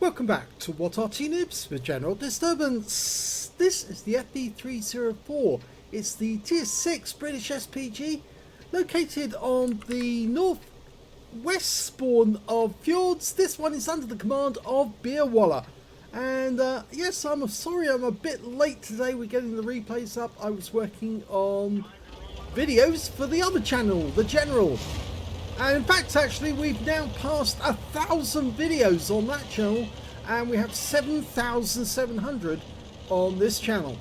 Welcome back to What Arty Noobs with General Disturbance. This is the FV304. It's the Tier 6 British SPG located on the northwest spawn of Fjords. This one is under the command of Beerwalla. And yes, I'm sorry I'm a bit late today with getting the replays up. I was working on videos for the other channel, the General. And in fact, actually, we've now passed 1,000 videos on that channel, and we have 7,700 on this channel.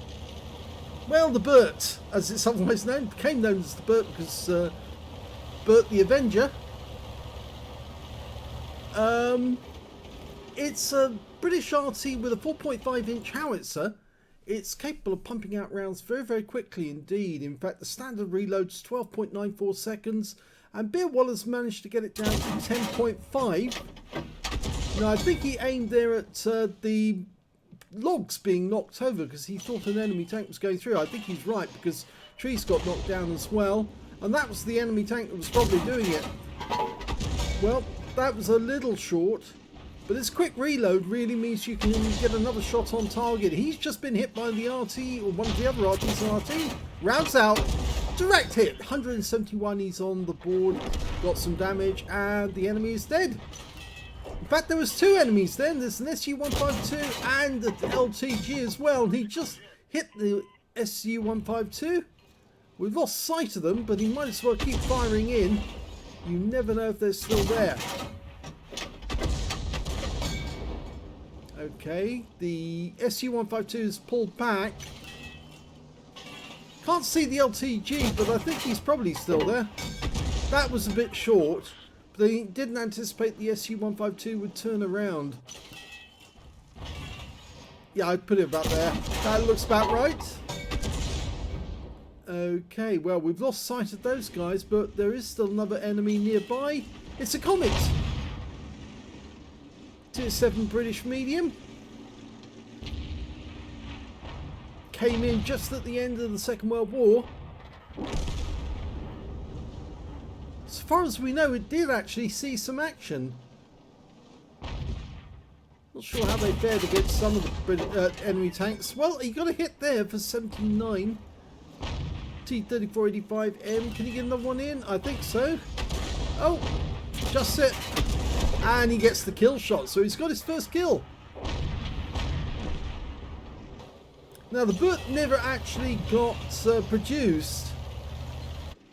Well, the Bert, as it's otherwise known, became known as the Bert because Bert the Avenger. It's a British Arty with a 4.5-inch howitzer. It's capable of pumping out rounds very, very quickly indeed. In fact, the standard reload's 12.94 seconds. And Beerwalla's managed to get it down to 10.5. Now, I think he aimed there at the logs being knocked over because he thought an enemy tank was going through. I think he's right because trees got knocked down as well. And that was the enemy tank that was probably doing it. Well, that was a little short. But this quick reload really means you can get another shot on target. He's just been hit by the Arty, or one of the other Artys in Arty. Rounds out. Direct hit, 171, he's on the board, got some damage, and the enemy is dead. In fact, there was two enemies then. There's an SU-152 and the LTG as well, and he just hit the SU-152. We've lost sight of them, but he might as well keep firing in. You never know if they're still there. Okay, the SU-152 is pulled back. Can't see the LTG, but I think he's probably still there. That was a bit short, but they didn't anticipate the SU-152 would turn around. Yeah, I'd put it about there. That looks about right. Okay, well, we've lost sight of those guys, but there is still another enemy nearby. It's a Comet. Tier 7 British medium. Came in just at the end of the Second World War. As far as we know, it did actually see some action. Not sure how they fared against some of the enemy tanks. Well, he got a hit there for 79. T-3485M. Can he get another one in? I think so. Oh, just it. And he gets the kill shot, so he's got his first kill. Now, the Bert never actually got produced.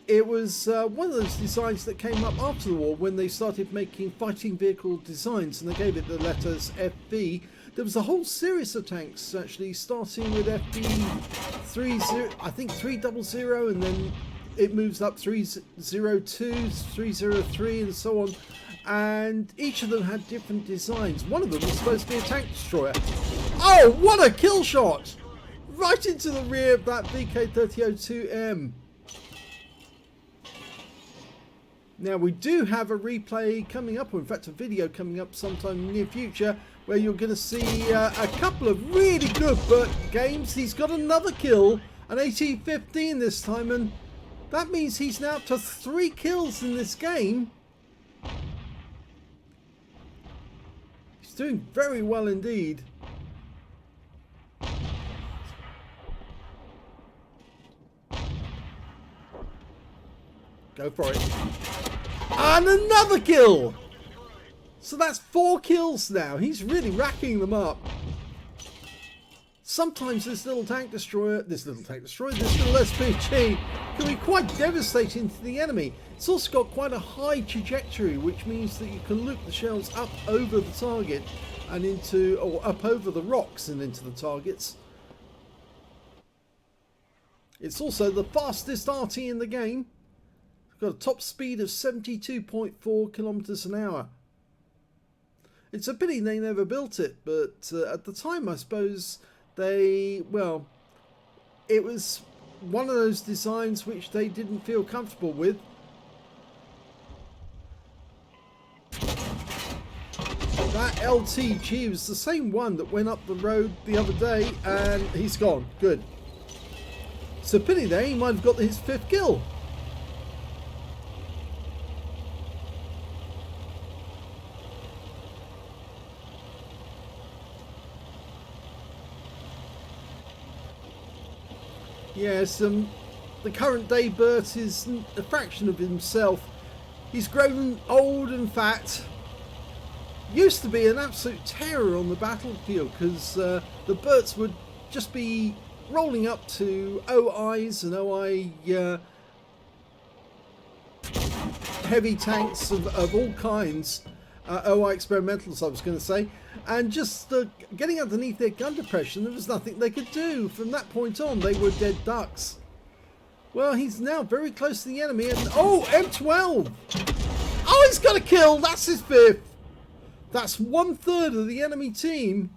It was one of those designs that came up after the war when they started making fighting vehicle designs, and they gave it the letters FV. There was a whole series of tanks, actually, starting with FV304, I think 300, and then it moves up 302, 303, and so on. And each of them had different designs. One of them was supposed to be a tank destroyer. Oh, what a kill shot! Right into the rear of that VK3002M. Now, we do have a replay coming up, or in fact a video coming up sometime in the near future, where you're going to see a couple of really good Bert games. He's got another kill, an AT-15 this time, and that means he's now up to 3 kills in this game. He's doing very well indeed. Go for it. And another kill! So that's 4 kills now. He's really racking them up. Sometimes this little SPG can be quite devastating to the enemy. It's also got quite a high trajectory, which means that you can loop the shells up over the target and into, or up over the rocks and into the targets. It's also the fastest Arty in the game. Got a top speed of 72.4 kilometers an hour. It's a pity they never built it, but at the time I suppose they, well, it was one of those designs which they didn't feel comfortable with. That LTG was the same one that went up the road the other day, and he's gone. Good. It's a pity there, he might have got his 5th kill. Yes, the current day Bert is a fraction of himself. He's grown old and fat. Used to be an absolute terror on the battlefield because the Berts would just be rolling up to OIs and OI heavy tanks of all kinds, OI experimentals I was going to say, and just getting underneath their gun depression. There was nothing they could do. From that point on, they were dead ducks. Well, he's now very close to the enemy, and oh, M12! Oh, he's got a kill! That's his 5th! That's 1/3 of the enemy team.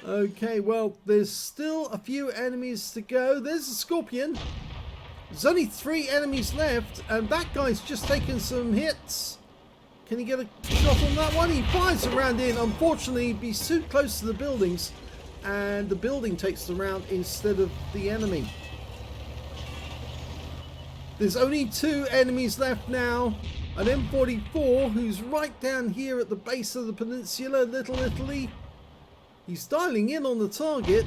Okay, well, there's still a few enemies to go. There's a Scorpion. There's only 3 enemies left, and that guy's just taken some hits. Can he get a shot on that one? He fires the round in. Unfortunately, he's too close to the buildings, and the building takes the round instead of the enemy. There's only 2 enemies left now. An M44 who's right down here at the base of the peninsula, Little Italy. He's dialing in on the target,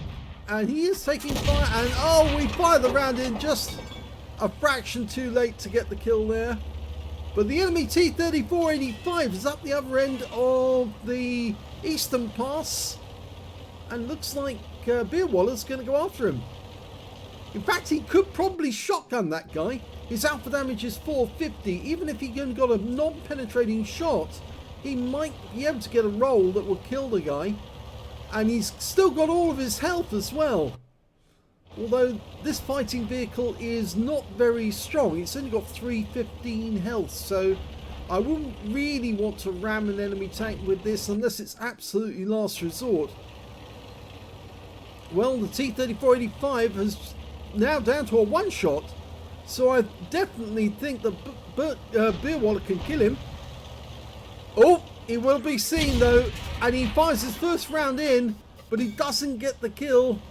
and he is taking fire, and oh, we fire the round in just a fraction too late to get the kill there. But the enemy T-3485 is up the other end of the eastern pass, and looks like Beerwalla's going to go after him. In fact, he could probably shotgun that guy. His alpha damage is 450. Even if he got a non-penetrating shot, he might be able to get a roll that will kill the guy. And he's still got all of his health as well. Although this fighting vehicle is not very strong. It's only got 315 health. So I wouldn't really want to ram an enemy tank with this unless it's absolutely last resort. Well, the T-3485 has now down to a one-shot. So I definitely think that Beerwalla can kill him. Oh, he will be seen though, and he fires his first round in, but he doesn't get the kill.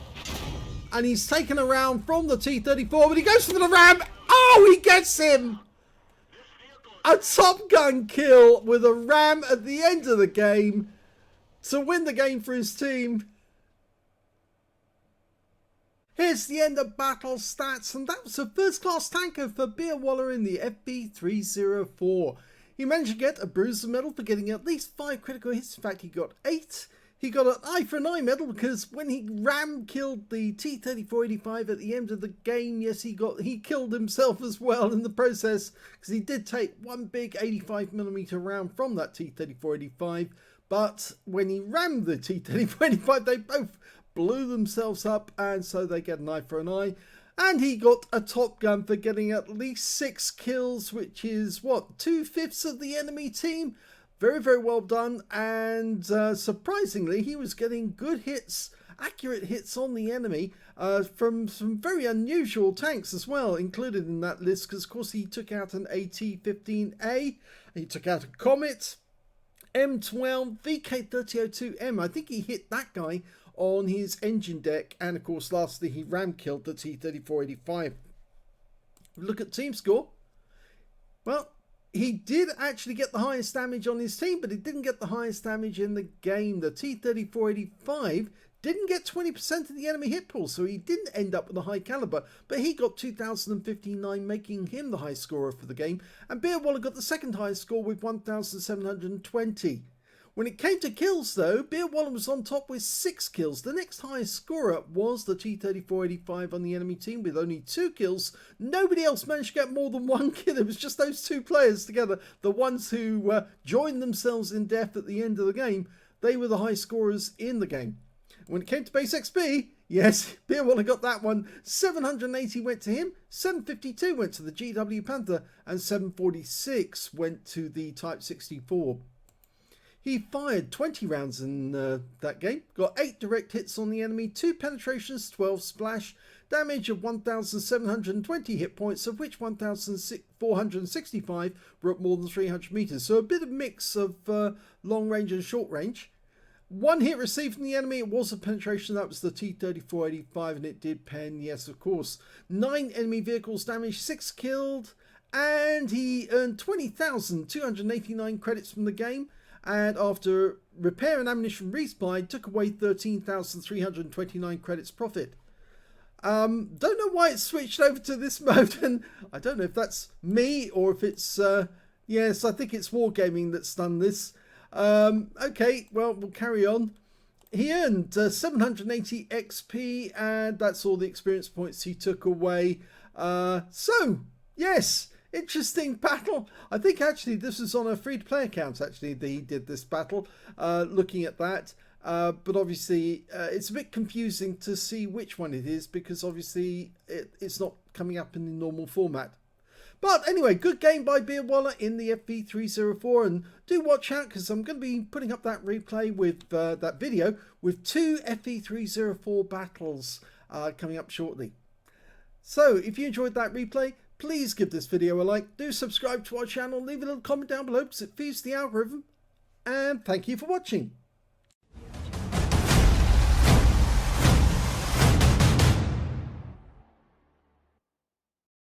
And he's taken a round from the T-34, but he goes for the ram. Oh, he gets him! A Top Gun kill with a ram at the end of the game to win the game for his team. Here's the end of battle stats, and that was a first class tanker for Beerwalla in the FV304. He managed to get a Bruiser medal for getting at least 5 critical hits. In fact, he got 8. He got an eye for an eye medal because when he ram killed the T-3485 at the end of the game, yes, he killed himself as well in the process, because he did take one big 85mm round from that T-3485. But when he rammed the T-3485, they both blew themselves up, and so they get an eye for an eye. And he got a Top Gun for getting at least 6 kills, which is what, 2/5 of the enemy team. Very, very well done. And surprisingly, he was getting good hits, accurate hits on the enemy from some very unusual tanks as well included in that list, because of course he took out an AT-15A, he took out a Comet, M12, VK3002M. I think he hit that guy on his engine deck, and of course lastly he ram killed the T-3485. Look at team score. Well, he did actually get the highest damage on his team, but he didn't get the highest damage in the game. The T-3485 didn't get 20% of the enemy hit pool, so he didn't end up with a high caliber, but he got 2,059, making him the high scorer for the game, and Beerwalla got the second highest score with 1,720. When it came to kills though, Beerwalla was on top with 6 kills. The next highest scorer was the T-3485 on the enemy team with only 2 kills. Nobody else managed to get more than 1 kill. It was just those 2 players together, the ones who joined themselves in death at the end of the game. They were the high scorers in the game. When it came to base XP, yes, Beerwalla got that one. 780 went to him, 752 went to the GW Panther, and 746 went to the Type 64. He fired 20 rounds in that game, got 8 direct hits on the enemy, 2 penetrations, 12 splash, damage of 1,720 hit points, of which 1,465 were at more than 300 meters. So a bit of mix of long range and short range. 1 hit received from the enemy, it was a penetration, that was the T-3485, and it did pen, yes of course. 9 enemy vehicles damaged, 6 killed, and he earned 20,289 credits from the game. And after repair and ammunition resupply, took away 13,329 credits profit. Don't know why it's switched over to this mode, and I don't know if that's me or if it's yes, I think it's Wargaming that's done this. Okay, well, we'll carry on. He earned 780 XP, and that's all the experience points he took away. So yes, interesting battle. I think actually this was on a free-to-play account. Actually, he did this battle. Looking at that. But obviously it's a bit confusing to see which one it is, because obviously it's not coming up in the normal format. But anyway, good game by Beerwalla in the FV304, and do watch out because I'm going to be putting up that replay with that video with 2 FV304 battles coming up shortly. So if you enjoyed that replay, please give this video a like, do subscribe to our channel, leave a little comment down below because it feeds the algorithm, and thank you for watching.